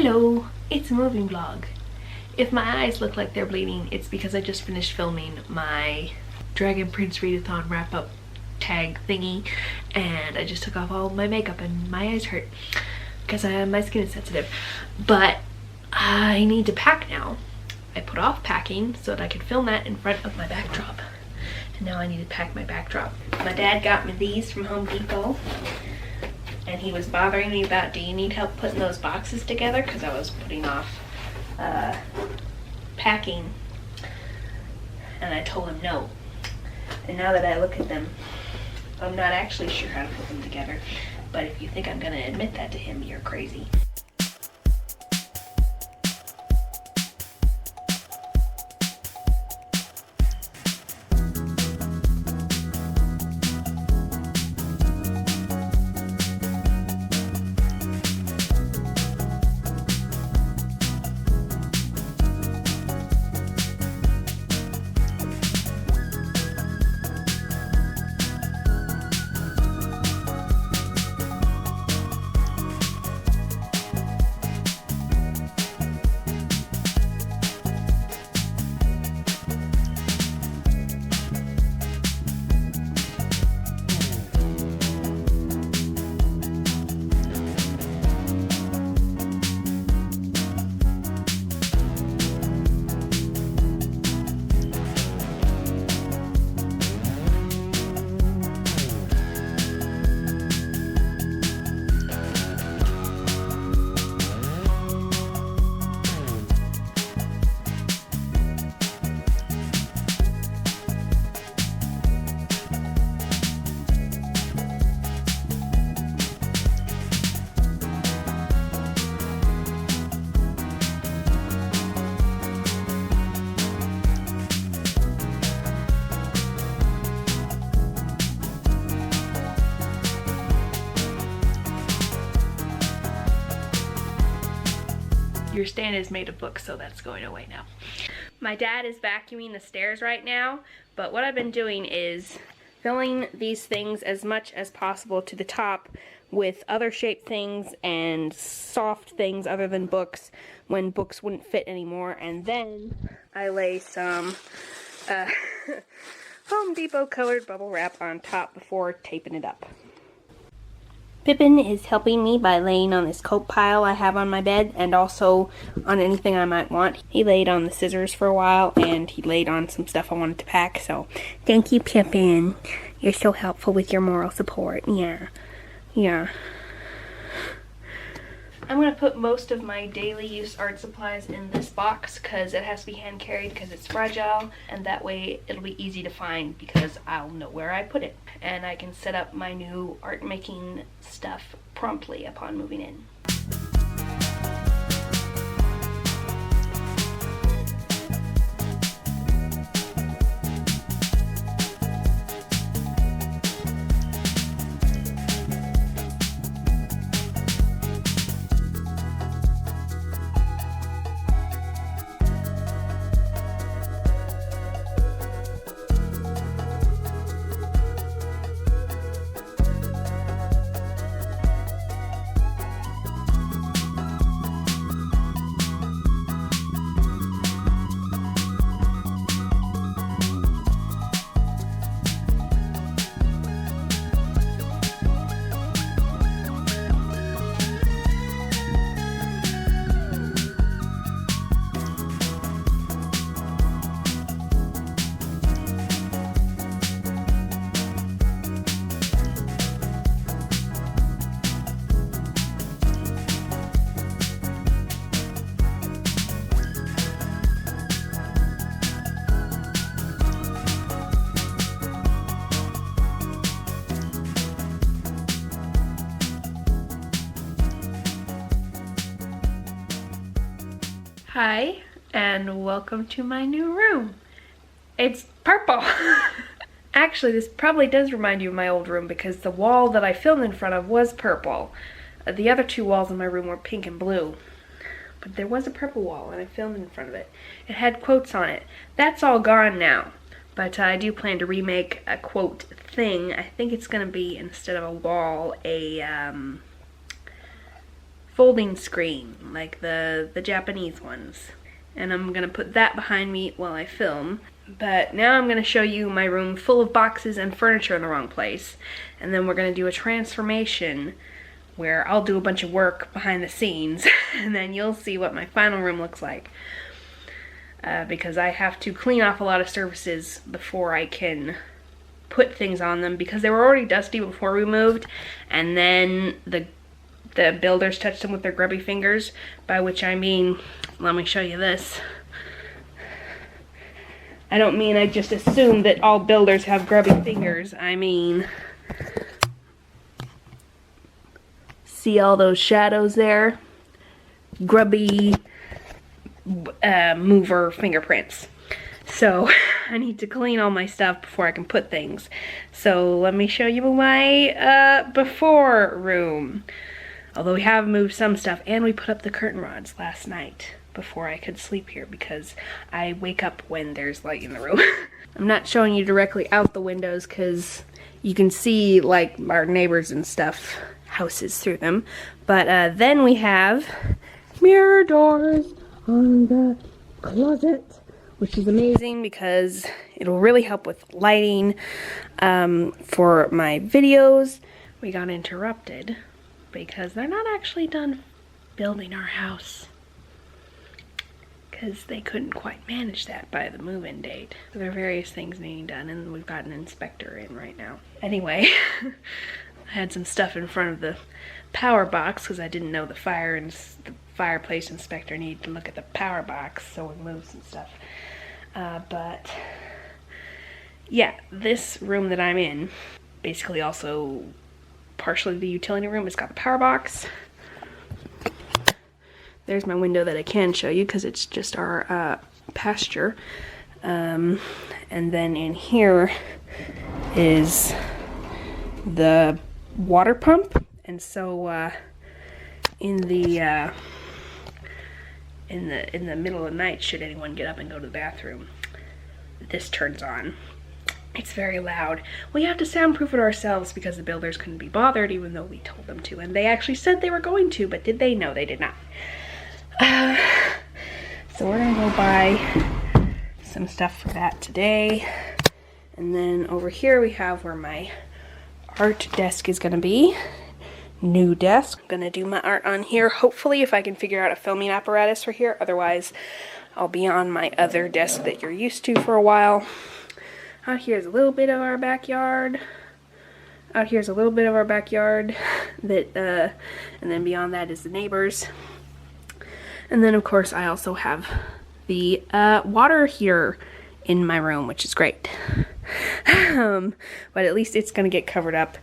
Hello, it's a moving vlog. If my eyes look like they're bleeding, it's because I just finished filming my Dragon Prince Readathon wrap-up tag thingy, and I just took off all of my makeup and my eyes hurt because my skin is sensitive. But I need to pack now. I put off packing so that I could film that in front of my backdrop. And now I need to pack my backdrop. My dad got me these from Home Depot. And he was bothering me about, do you need help putting those boxes together? Because I was putting off packing. And I told him no. And now that I look at them, I'm not actually sure how to put them together. But if you think I'm going to admit that to him, you're crazy. Your stand is made of books, so that's going away now. My dad is vacuuming the stairs right now, but what I've been doing is filling these things as much as possible to the top with other shaped things and soft things other than books when books wouldn't fit anymore, and then I lay some Home Depot colored bubble wrap on top before taping it up. Pippin is helping me by laying on this coat pile I have on my bed and also on anything I might want. He laid on the scissors for a while and he laid on some stuff I wanted to pack, so thank you, Pippin. You're so helpful with your moral support. Yeah. I'm going to put most of my daily use art supplies in this box because it has to be hand carried because it's fragile, and that way it'll be easy to find because I'll know where I put it. And I can set up my new art making stuff promptly upon moving in. Hi, and welcome to my new room. It's purple. Actually, this probably does remind you of my old room because the wall that I filmed in front of was purple. The other two walls in my room were pink and blue. But there was a purple wall and I filmed in front of it. It had quotes on it. That's all gone now. But I do plan to remake a quote thing. I think it's going to be, instead of a wall, a folding screen, like the Japanese ones. And I'm gonna put that behind me while I film. But now I'm gonna show you my room full of boxes and furniture in the wrong place. And then we're gonna do a transformation where I'll do a bunch of work behind the scenes and then you'll see what my final room looks like. Because I have to clean off a lot of surfaces before I can put things on them, because they were already dusty before we moved, and then the builders touched them with their grubby fingers, by which I mean, let me show you this. I don't mean I just assume that all builders have grubby fingers. I mean, see all those shadows there? Grubby mover fingerprints. So I need to clean all my stuff before I can put things. So let me show you my before room. Although we have moved some stuff, and we put up the curtain rods last night before I could sleep here, because I wake up when there's light in the room. I'm not showing you directly out the windows because you can see like our neighbors and stuff, houses through them. But then we have mirror doors on the closet, which is amazing because it'll really help with lighting for my videos. We got interrupted because they're not actually done building our house, because they couldn't quite manage that by the move-in date. So there are various things needing done, and we've got an inspector in right now. Anyway, I had some stuff in front of the power box because I didn't know the fireplace inspector needed to look at the power box, so we moved some stuff. But yeah, this room that I'm in, basically also partially the utility room, it's got the power box. There's my window that I can show you because it's just our pasture. And then in here is the water pump. And so in the middle of the night, should anyone get up and go to the bathroom, this turns on. It's very loud. We have to soundproof it ourselves because the builders couldn't be bothered, even though we told them to. And they actually said they were going to, but did they? No, they did not. So we're gonna go buy some stuff for that today. And then over here we have where my art desk is gonna be. New desk. I'm gonna do my art on here, hopefully, if I can figure out a filming apparatus for here. Otherwise, I'll be on my other desk that you're used to for a while. Out here's a little bit of our backyard. Out here's a little bit of our backyard. And then beyond that is the neighbors. And then, of course, I also have the water heater in my room, which is great. But at least it's gonna get covered up.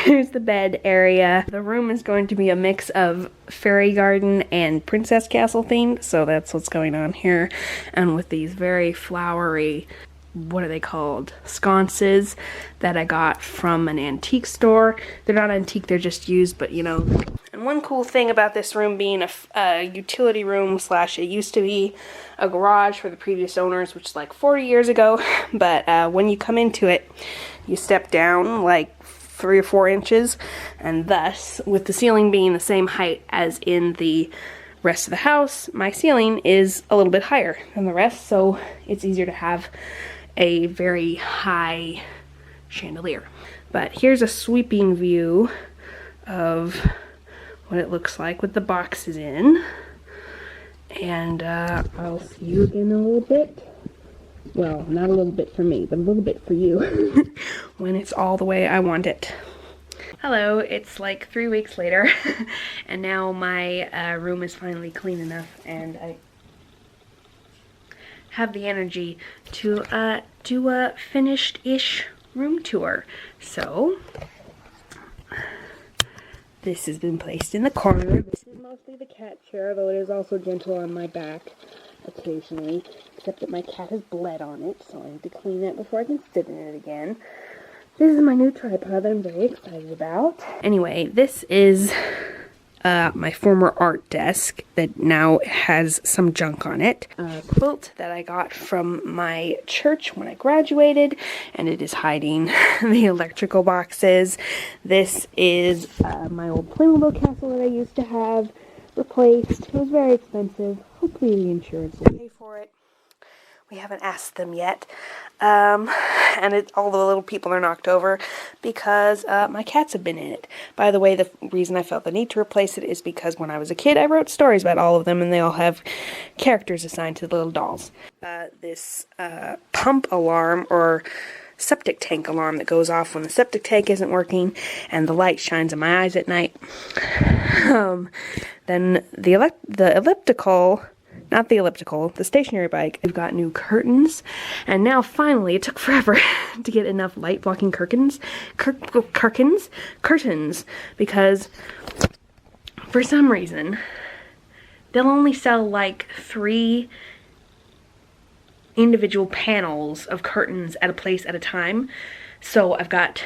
Here's the bed area. The room is going to be a mix of fairy garden and princess castle themed, so that's what's going on here. And with these very flowery, what are they called? Sconces that I got from an antique store. They're not antique, they're just used, but you know. And one cool thing about this room being a utility room slash, it used to be a garage for the previous owners, which is like 40 years ago. But when you come into it, you step down like 3 or 4 inches, and thus, with the ceiling being the same height as in the rest of the house, my ceiling is a little bit higher than the rest, so it's easier to have a very high chandelier. But here's a sweeping view of what it looks like with the boxes in. And I'll see you again in a little bit. Well, not a little bit for me, but a little bit for you when it's all the way I want it. Hello, it's like 3 weeks later and now my room is finally clean enough and I have the energy to do a finished-ish room tour. So this has been placed in the corner. This is mostly the cat chair, though it is also gentle on my back occasionally, except that my cat has bled on it, so I need to clean that before I can sit in it again. This is my new tripod that I'm very excited about. Anyway, this is my former art desk that now has some junk on it. A quilt that I got from my church when I graduated, and it is hiding the electrical boxes. This is my old Playmobil castle that I used to have replaced. It was very expensive. Hopefully the insurance will pay for it. We haven't asked them yet. And all the little people are knocked over because my cats have been in it. By the way, the reason I felt the need to replace it is because when I was a kid, I wrote stories about all of them, and they all have characters assigned to the little dolls. This pump alarm or septic tank alarm that goes off when the septic tank isn't working and the light shines in my eyes at night. Then the stationary bike, we've got new curtains, and now finally, it took forever to get enough light blocking curtains, because for some reason, they'll only sell like 3 individual panels of curtains at a place at a time. So I've got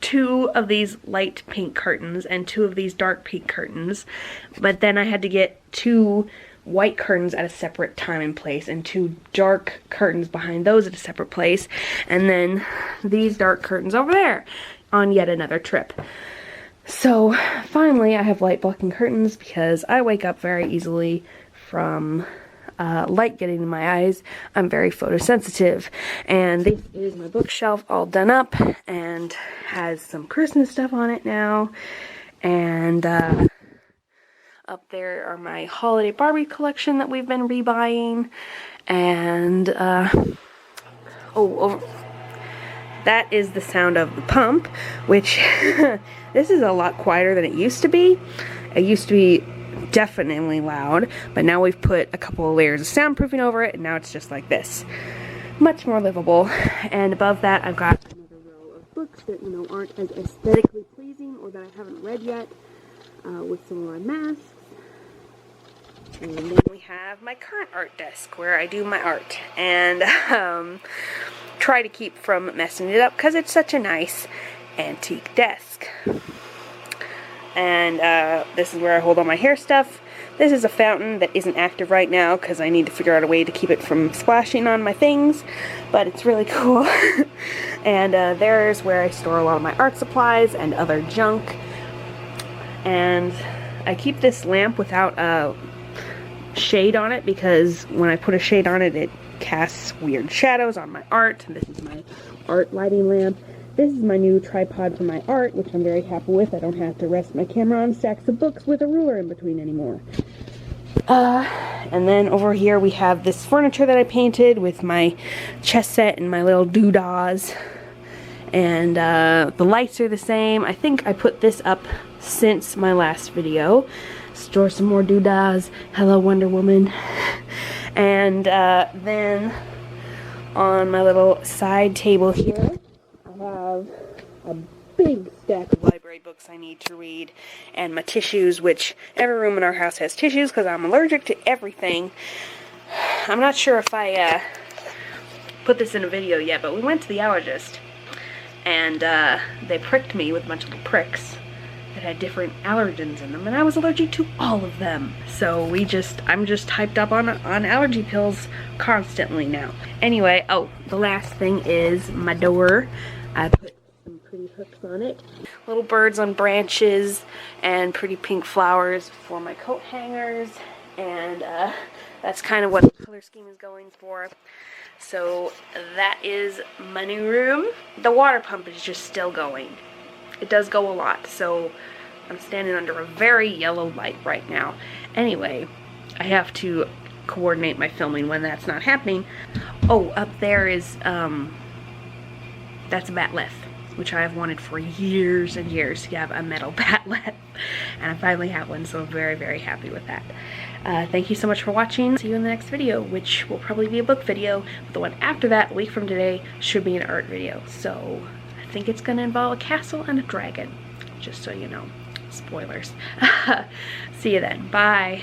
2 of these light pink curtains and 2 of these dark pink curtains, but then I had to get 2 white curtains at a separate time and place and 2 dark curtains behind those at a separate place, and then these dark curtains over there on yet another trip. So finally I have light blocking curtains because I wake up very easily from light getting in my eyes. I'm very photosensitive, and this is my bookshelf all done up and has some Christmas stuff on it now, and up there are my holiday Barbie collection that we've been rebuying, and that is the sound of the pump, which this is a lot quieter than it used to be. It used to be definitely loud, but now we've put a couple of layers of soundproofing over it, and now it's just like this. Much more livable. And above that, I've got another row of books that, aren't as aesthetically pleasing or that I haven't read yet, with some of my masks. And then we have my current art desk where I do my art and try to keep from messing it up because it's such a nice antique desk. And this is where I hold all my hair stuff. This is a fountain that isn't active right now because I need to figure out a way to keep it from splashing on my things, but it's really cool. And there's where I store a lot of my art supplies and other junk. And I keep this lamp without a shade on it because when I put a shade on it, it casts weird shadows on my art. This is my art lighting lamp. This is my new tripod for my art, which I'm very happy with. I don't have to rest my camera on stacks of books with a ruler in between anymore. And then over here we have this furniture that I painted with my chess set and my little doodahs. And the lights are the same. I think I put this up since my last video. Store some more doodahs. Hello, Wonder Woman. And then on my little side table here, I have a big stack of library books I need to read, and my tissues, which every room in our house has tissues because I'm allergic to everything. I'm not sure if I put this in a video yet, but we went to the allergist, and they pricked me with a bunch of little pricks that had different allergens in them, and I was allergic to all of them. So I'm just hyped up on allergy pills constantly now. Anyway, the last thing is my door. I put some pretty hooks on it. Little birds on branches and pretty pink flowers for my coat hangers, and that's kind of what the color scheme is going for. So that is my new room. The water pump is just still going. It does go a lot, so I'm standing under a very yellow light right now. Anyway, I have to coordinate my filming when that's not happening. Up there is, that's a batleth, which I have wanted for years and years to have a metal batleth. And I finally have one, so I'm very, very happy with that. Thank you so much for watching. See you in the next video, which will probably be a book video. But the one after that, a week from today, should be an art video. So I think it's going to involve a castle and a dragon, just so you know. Spoilers. See you then. Bye.